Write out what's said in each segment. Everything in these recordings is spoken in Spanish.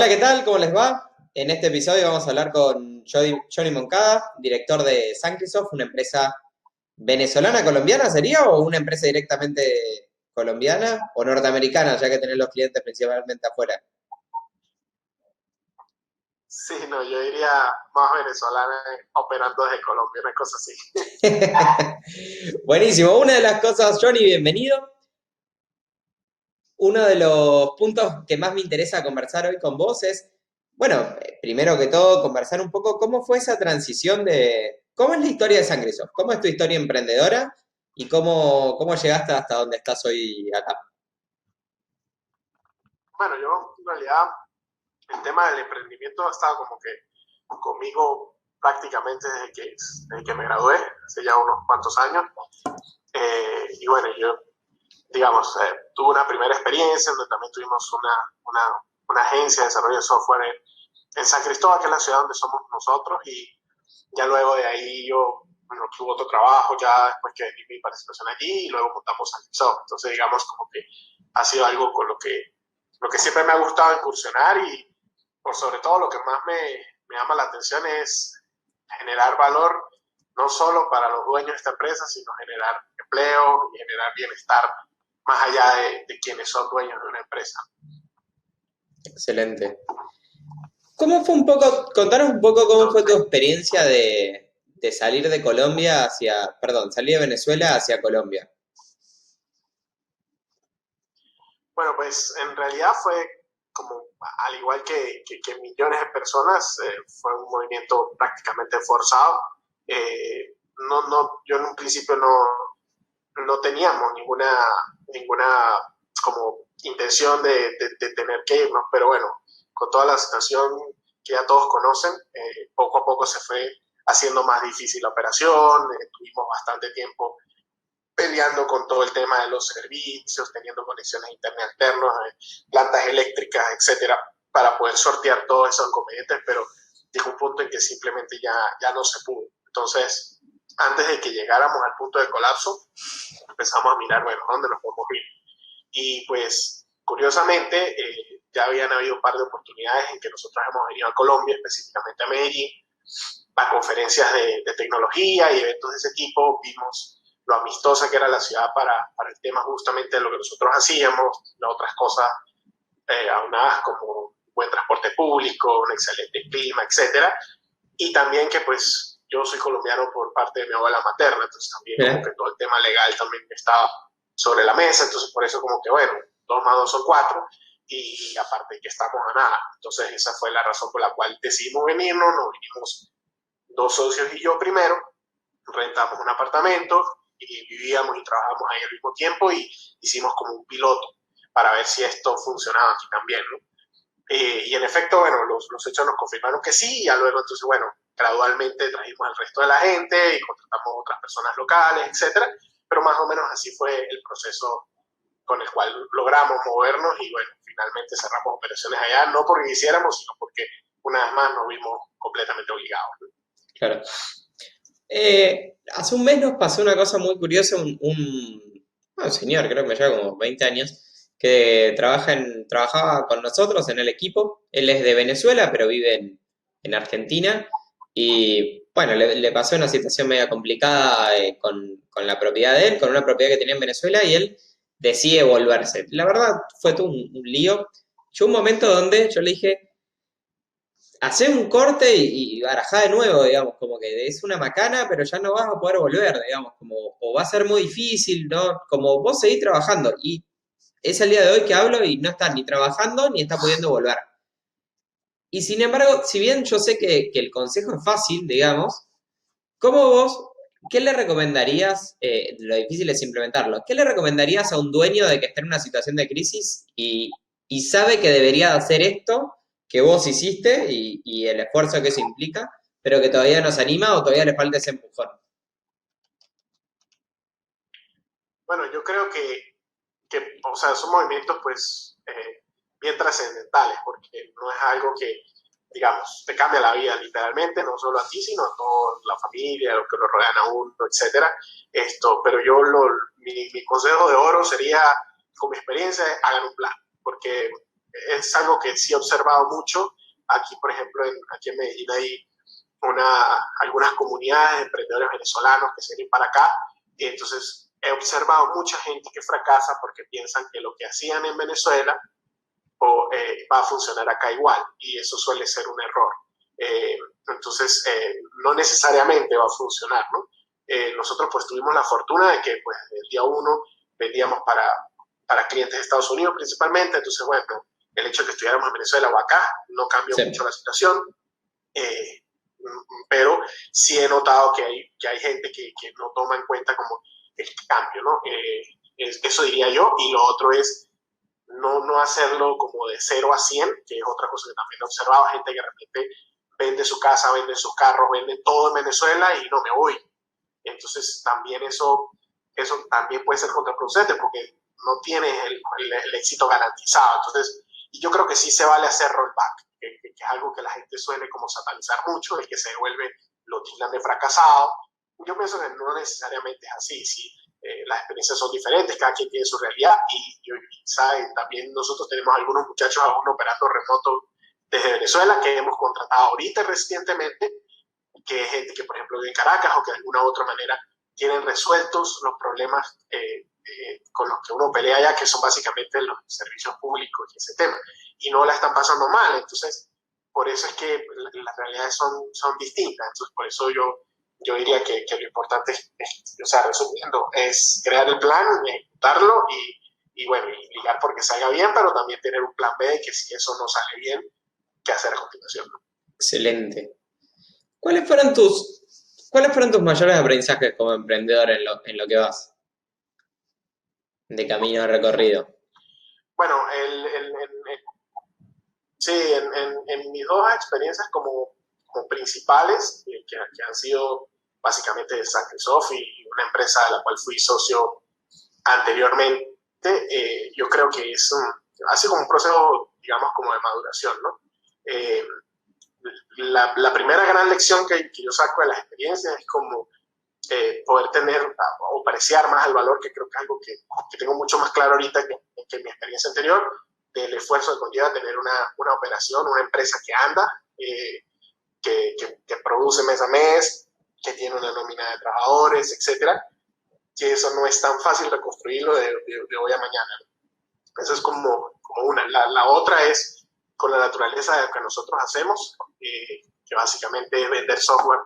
Hola, ¿qué tal? ¿Cómo les va? En este episodio vamos a hablar con Johnny Moncada, director de Sancrisoft, una empresa venezolana, colombiana, ¿sería? ¿O una empresa directamente colombiana o norteamericana, ya que tenés los clientes principalmente afuera? Sí, no, yo diría más venezolana operando desde Colombia, una cosa así. Buenísimo. Una de las cosas, Johnny, bienvenido. Uno de los puntos que más me interesa conversar hoy con vos es, bueno, primero que todo, conversar un poco cómo fue esa transición cómo es la historia de Sangresoft, cómo es tu historia emprendedora y cómo llegaste hasta donde estás hoy acá. Bueno, yo en realidad el tema del emprendimiento ha estado como que conmigo prácticamente desde que me gradué, hace ya unos cuantos años. Y bueno, yo, digamos, tuve una primera experiencia donde también tuvimos una agencia de desarrollo de software en San Cristóbal, que es la ciudad donde somos nosotros, y ya luego de ahí yo, bueno, tuve otro trabajo ya después que di mi participación allí y luego montamos San Cristóbal. Entonces, digamos, como que ha sido algo con lo que siempre me ha gustado incursionar y por sobre todo lo que más me llama la atención es generar valor no solo para los dueños de esta empresa, sino generar empleo y generar bienestar más allá de quienes son dueños de una empresa. Excelente. ¿Cómo fue un poco, contanos un poco cómo fue tu Entonces, experiencia de salir de Colombia hacia, perdón, salir de Venezuela hacia Colombia? bueno, pues en realidad fue como, al igual que millones de personas, fue un movimiento prácticamente forzado. Yo en un principio no teníamos ninguna como intención de tener que irnos, pero bueno, con toda la situación que ya todos conocen, poco a poco se fue haciendo más difícil la operación, tuvimos bastante tiempo peleando con todo el tema de los servicios, teniendo conexiones internas alternas, plantas eléctricas, etcétera, para poder sortear todos esos inconvenientes, pero llegó un punto en que simplemente ya no se pudo. Entonces, antes de que llegáramos al punto de colapso, empezamos a mirar, bueno, ¿dónde nos podemos ir? Y pues, curiosamente, ya habían habido un par de oportunidades en que nosotros hemos venido a Colombia, específicamente a Medellín, a conferencias de tecnología y eventos de ese tipo. Vimos lo amistosa que era la ciudad para el tema justamente de lo que nosotros hacíamos, otras cosas aunadas como buen transporte público, un excelente clima, etcétera. Y también que pues yo soy colombiano por parte de mi abuela materna, entonces también como que Mirá. todo el tema legal también estaba sobre la mesa, entonces por eso como que bueno, 2 más 2 son 4 y aparte que estamos a nada. Entonces esa fue la razón por la cual decidimos venirnos, nos vinimos 2 socios y yo primero, rentamos un apartamento y vivíamos y trabajábamos ahí al mismo tiempo y hicimos como un piloto para ver si esto funcionaba aquí también, ¿no? Y en efecto, bueno, los hechos nos confirmaron que sí, y ya luego entonces, bueno, gradualmente trajimos al resto de la gente y contratamos otras personas locales, etcétera, pero más o menos así fue el proceso con el cual logramos movernos y bueno, finalmente cerramos operaciones allá, no porque quisiéramos, sino porque una vez más nos vimos completamente obligados, ¿no? Claro. Hace un mes nos pasó una cosa muy curiosa, un señor, creo que me lleva como 20 años, que trabajaba con nosotros en el equipo. Él es de Venezuela, pero vive en Argentina. Y bueno, le pasó una situación media complicada con la propiedad de él, con una propiedad que tenía en Venezuela, y él decide volverse. La verdad, fue todo un lío. Llegó un momento donde yo le dije, hacer un corte y barajá de nuevo, digamos, como que es una macana, pero ya no vas a poder volver, digamos, como, o va a ser muy difícil, ¿no? Como vos seguís trabajando, y es el día de hoy que hablo y no está ni trabajando ni está pudiendo volver. Y sin embargo, si bien yo sé que el consejo es fácil, digamos, ¿cómo vos, qué le recomendarías, lo difícil es implementarlo, qué le recomendarías a un dueño de que está en una situación de crisis y sabe que debería hacer esto que vos hiciste y el esfuerzo que eso implica, pero que todavía no se anima o todavía le falta ese empujón? Bueno, yo creo o sea, son movimientos pues bien trascendentales, porque no es algo que, digamos, te cambia la vida literalmente, no solo a ti, sino a toda la familia, a los que lo rodean a uno, etcétera. Pero mi consejo de oro sería, con mi experiencia, hagan un plan, porque es algo que sí he observado mucho. Aquí, por ejemplo, aquí en Medellín hay algunas comunidades de emprendedores venezolanos que se vienen para acá. Y entonces he observado mucha gente que fracasa porque piensan que lo que hacían en Venezuela va a funcionar acá igual, y eso suele ser un error. Entonces, no necesariamente va a funcionar, ¿no? Nosotros pues tuvimos la fortuna de que pues el día uno vendíamos para clientes de Estados Unidos principalmente, entonces bueno, el hecho de que estuviéramos en Venezuela o acá no cambió Sí. mucho la situación, eh, pero sí he notado que hay gente que no toma en cuenta como el cambio, ¿no? Eso diría yo, y lo otro es no hacerlo como de 0 a 100, que es otra cosa que también he observado, gente que de repente vende su casa, vende sus carros, vende todo en Venezuela y no me voy. Entonces también eso también puede ser contraproducente porque no tienes el éxito garantizado. Entonces, y yo creo que sí se vale hacer rollback, que es algo que la gente suele como satanizar mucho, el que se vuelve, lo tildan de fracasado. Yo pienso que no necesariamente es así. Sí, las experiencias son diferentes, cada quien tiene su realidad y ¿sabe? También nosotros tenemos algunos muchachos aún operando remoto desde Venezuela que hemos contratado ahorita recientemente, que es gente que por ejemplo vive en Caracas o que de alguna u otra manera tienen resueltos los problemas con los que uno pelea allá, que son básicamente los servicios públicos y ese tema, y no la están pasando mal. Entonces, por eso es que las realidades son distintas. Entonces, por eso yo diría que lo importante o sea, resumiendo, es crear el plan, ejecutarlo y bueno, y ligar porque salga bien, pero también tener un plan B que si eso no sale bien, ¿qué hacer a continuación? ¿No? Excelente. ¿Cuáles fueron tus mayores aprendizajes como emprendedor en lo que vas de camino recorrido? Bueno, sí, en mis dos experiencias como principales, que han sido básicamente Microsoft y una empresa de la cual fui socio anteriormente, yo creo que ha sido como un proceso, digamos, como de maduración, ¿no? Eh, la primera gran lección que yo saco de las experiencias es como poder tener o apreciar más el valor, que creo que es algo que tengo mucho más claro ahorita que en mi experiencia anterior, del esfuerzo que conlleva tener una operación, una empresa que anda, que produce mes a mes, que tiene una nómina de trabajadores, etcétera, que eso no es tan fácil reconstruirlo de hoy a mañana. Eso es como una. La otra es con la naturaleza de lo que nosotros hacemos, que básicamente es vender software.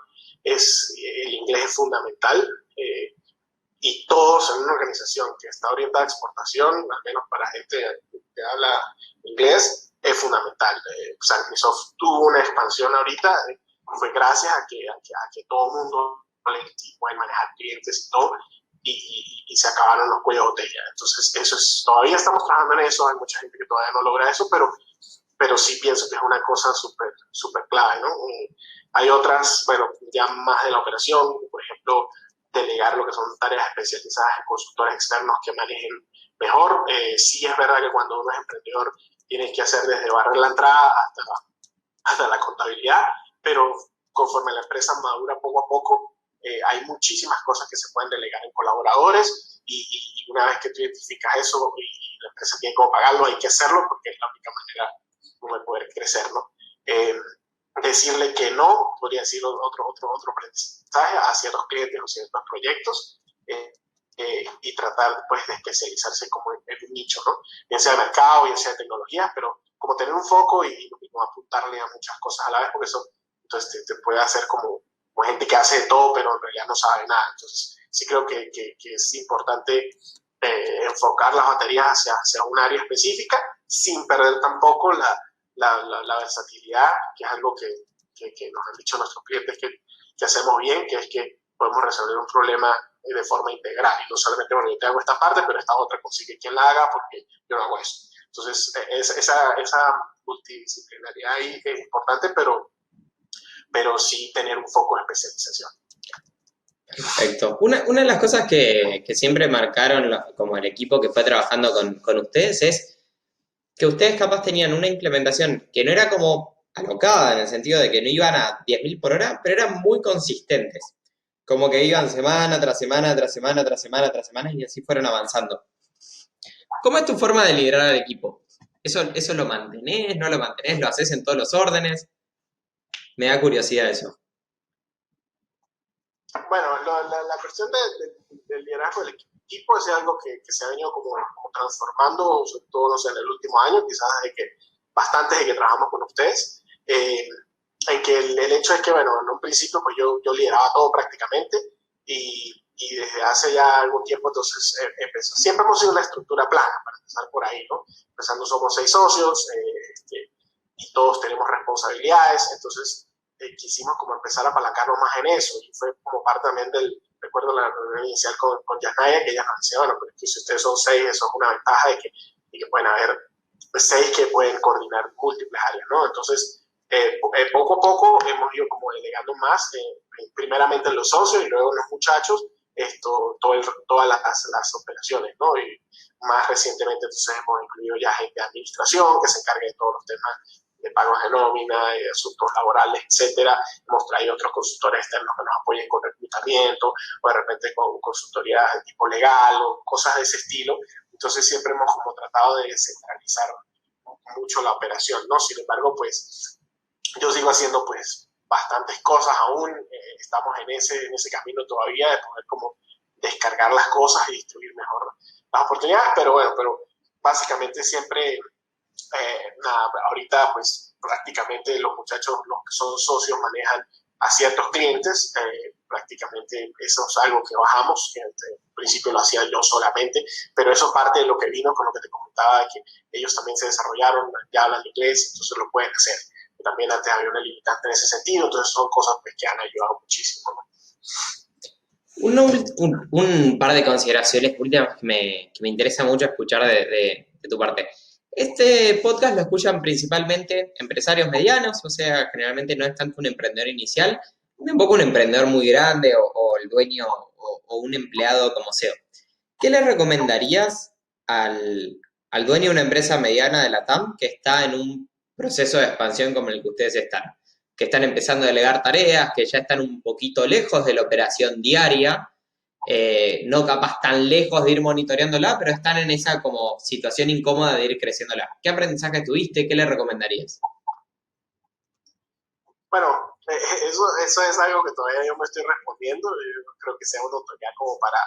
El inglés es fundamental, y todos en una organización que está orientada a exportación, al menos para gente que habla inglés, es fundamental. Microsoft tuvo una expansión ahorita, fue gracias a que todo el mundo puede manejar clientes y todo, y se acabaron los cuellos de botella. Entonces, todavía estamos trabajando en eso, hay mucha gente que todavía no logra eso, pero sí pienso que es una cosa súper super clave, ¿no? Hay otras, bueno, ya más de la operación, por ejemplo, delegar lo que son tareas especializadas en consultores externos que manejen mejor. Sí es verdad que cuando uno es emprendedor tienes que hacer desde barrer la entrada hasta la contabilidad, pero conforme la empresa madura poco a poco, hay muchísimas cosas que se pueden delegar en colaboradores y una vez que tú identificas eso y la empresa tiene cómo pagarlo, hay que hacerlo porque es la única manera de poder crecer, ¿no? Decirle que no, podría decir otro aprendizaje a ciertos clientes o ciertos proyectos, y tratar pues de especializarse como en un nicho, ¿no? Bien sea de mercado, bien sea de tecnología, pero como tener un foco y no apuntarle a muchas cosas a la vez, porque eso entonces te puede hacer como gente que hace de todo, pero en realidad no sabe nada. Entonces sí creo que es importante enfocar las baterías hacia un área específica sin perder tampoco la versatilidad, que es algo que nos han dicho nuestros clientes que hacemos bien, que es que podemos resolver un problema de forma integral y no solamente, bueno, yo te hago esta parte, pero esta otra consigue quien la haga porque yo no hago eso. Entonces, esa multidisciplinaridad ahí es importante, pero sí tener un foco de especialización. Perfecto. Una de las cosas que siempre marcaron como el equipo que fue trabajando con ustedes es que ustedes capaz tenían una implementación que no era como alocada en el sentido de que no iban a 10.000 por hora, pero eran muy consistentes. Como que iban semana tras semana, tras semana y así fueron avanzando. ¿Cómo es tu forma de liderar al equipo? ¿Eso lo mantenés, no lo mantenés, lo haces en todos los órdenes? Me da curiosidad eso. Bueno, la cuestión del liderazgo del equipo es algo que se ha venido como transformando, sobre todo, no sé, en el último año, quizás bastante de que trabajamos con ustedes. En que el hecho es que, bueno, en un principio pues yo lideraba todo prácticamente y desde hace ya algún tiempo entonces empezó. Siempre hemos sido una estructura plana, para empezar por ahí, ¿no? Empezando somos 6 socios y todos tenemos responsabilidades, entonces quisimos como empezar a apalancarnos más en eso y fue como parte también recuerdo la reunión inicial con Yasnaya, que ella nos decía, bueno, pero es que si ustedes son 6, eso es una ventaja de que pueden haber 6 que pueden coordinar múltiples áreas, ¿no? Entonces, poco a poco hemos ido como delegando más, primeramente en los socios y luego en los muchachos, todas las operaciones, ¿no? Y más recientemente entonces hemos incluido ya gente de administración que se encargue de todos los temas de pagos de nómina, de asuntos laborales, etcétera. Hemos traído otros consultores externos que nos apoyen con reclutamiento o de repente con consultorías de tipo legal o cosas de ese estilo. Entonces siempre hemos como tratado de descentralizar mucho la operación, ¿no? Sin embargo, pues yo sigo haciendo pues bastantes cosas aún, estamos en ese camino todavía de poder como descargar las cosas y distribuir mejor las oportunidades, pero bueno, pero básicamente siempre, nada, ahorita pues prácticamente los muchachos, los que son socios, manejan a ciertos clientes, prácticamente eso es algo que bajamos, que en principio lo hacía yo solamente, pero eso es parte de lo que vino con lo que te comentaba, que ellos también se desarrollaron, ya hablan inglés, entonces lo pueden hacer. También antes había una limitante en ese sentido, entonces son cosas pues, que han ayudado muchísimo, ¿no? Un par de consideraciones últimas que me interesa mucho escuchar de tu parte. Este podcast lo escuchan principalmente empresarios medianos, o sea, generalmente no es tanto un emprendedor inicial, tampoco un emprendedor muy grande o el dueño o un empleado como SEO. ¿Qué le recomendarías al dueño de una empresa mediana de la TAM que está en un proceso de expansión como el que ustedes están? Que están empezando a delegar tareas, que ya están un poquito lejos de la operación diaria, no capaz tan lejos de ir monitoreándola, pero están en esa como situación incómoda de ir creciéndola. ¿Qué aprendizaje tuviste? ¿Qué le recomendarías? Bueno, eso es algo que todavía yo me estoy respondiendo. Yo creo que sea una oportunidad como para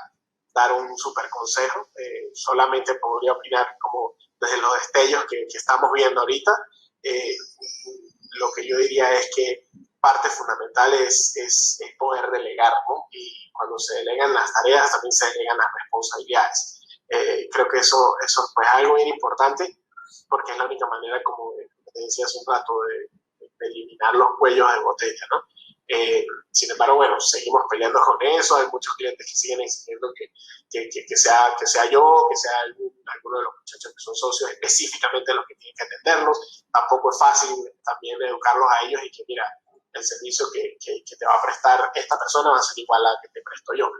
dar un super consejo. Solamente podría opinar como desde los destellos que estamos viendo ahorita. Eh, lo que yo diría es que parte fundamental es poder delegar, ¿no? Y cuando se delegan las tareas, también se delegan las responsabilidades. Creo que eso pues, es algo bien importante porque es la única manera, como te decía hace un rato, de eliminar los cuellos de botella, ¿no? Sin embargo, bueno, seguimos peleando con eso, hay muchos clientes que siguen exigiendo que sea yo, que sea alguno de los muchachos que son socios, específicamente los que tienen que atenderlos. Tampoco es fácil también educarlos a ellos y que, mira, el servicio que te va a prestar esta persona va a ser igual al que te presto yo.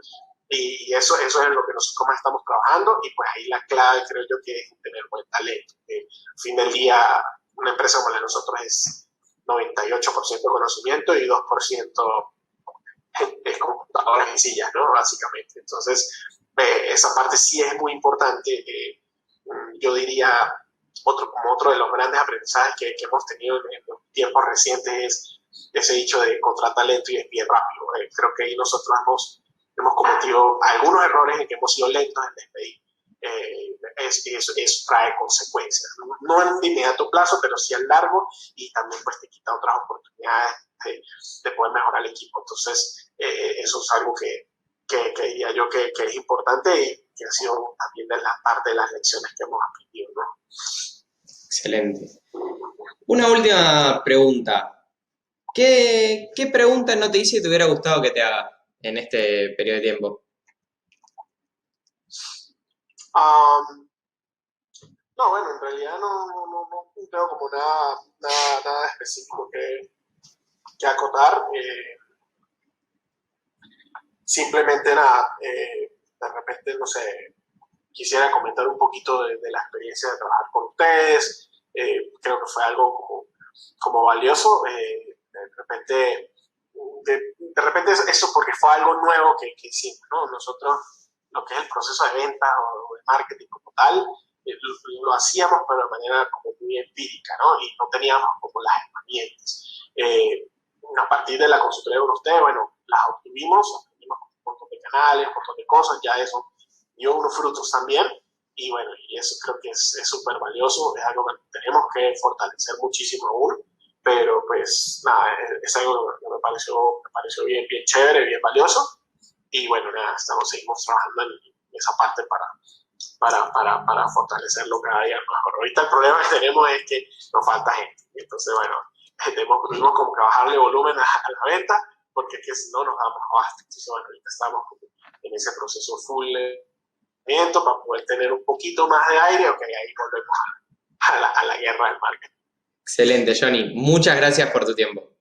Y eso es en lo que nosotros más estamos trabajando y pues ahí la clave creo yo que es tener buen talento. Al fin del día, una empresa como la de nosotros es 98% conocimiento y 2% es computadoras y sillas, ¿no? Básicamente. Entonces, esa parte sí es muy importante. Yo diría, como otro de los grandes aprendizajes que hemos tenido en los tiempos recientes es ese dicho de contratar lento y despedir rápido. Creo que ahí nosotros hemos cometido algunos errores en que hemos sido lentos en despedir. Eso trae consecuencias, no en inmediato plazo, pero sí a largo y también pues te quita otras oportunidades de poder mejorar el equipo. Entonces, eso es algo que diría yo que es importante y que ha sido también de la parte de las lecciones que hemos aprendido, ¿no? Excelente. Una última pregunta. ¿Qué pregunta no te hice y te hubiera gustado que te haga en este periodo de tiempo? Um, no, bueno, en realidad no tengo como nada específico que acotar. Simplemente nada, de repente, no sé, quisiera comentar un poquito de la experiencia de trabajar con ustedes. Creo que fue algo como valioso. De repente eso porque fue algo nuevo que hicimos, ¿no? Nosotros, lo que es el proceso de venta o de marketing como tal, lo hacíamos, pero de manera como muy empírica, ¿no? Y no teníamos como las herramientas. A partir de la consultoría con usted, bueno, las obtuvimos, aprendimos un montón de canales, un montón de cosas, ya eso dio unos frutos también. Y bueno, y eso creo que es súper valioso, es algo que tenemos que fortalecer muchísimo aún, pero pues nada, es algo que me pareció bien, bien chévere, bien valioso. Y bueno, nada, seguimos trabajando en esa parte para fortalecerlo cada día mejor. Ahorita el problema que tenemos es que nos falta gente. Entonces, bueno, tuvimos como que bajarle volumen a la venta, porque es que si no nos damos abasto. Entonces, bueno, ahorita estamos en ese proceso full de para poder tener un poquito más de aire, ok, ahí volvemos a la guerra del marketing. Excelente, Johnny. Muchas gracias por tu tiempo.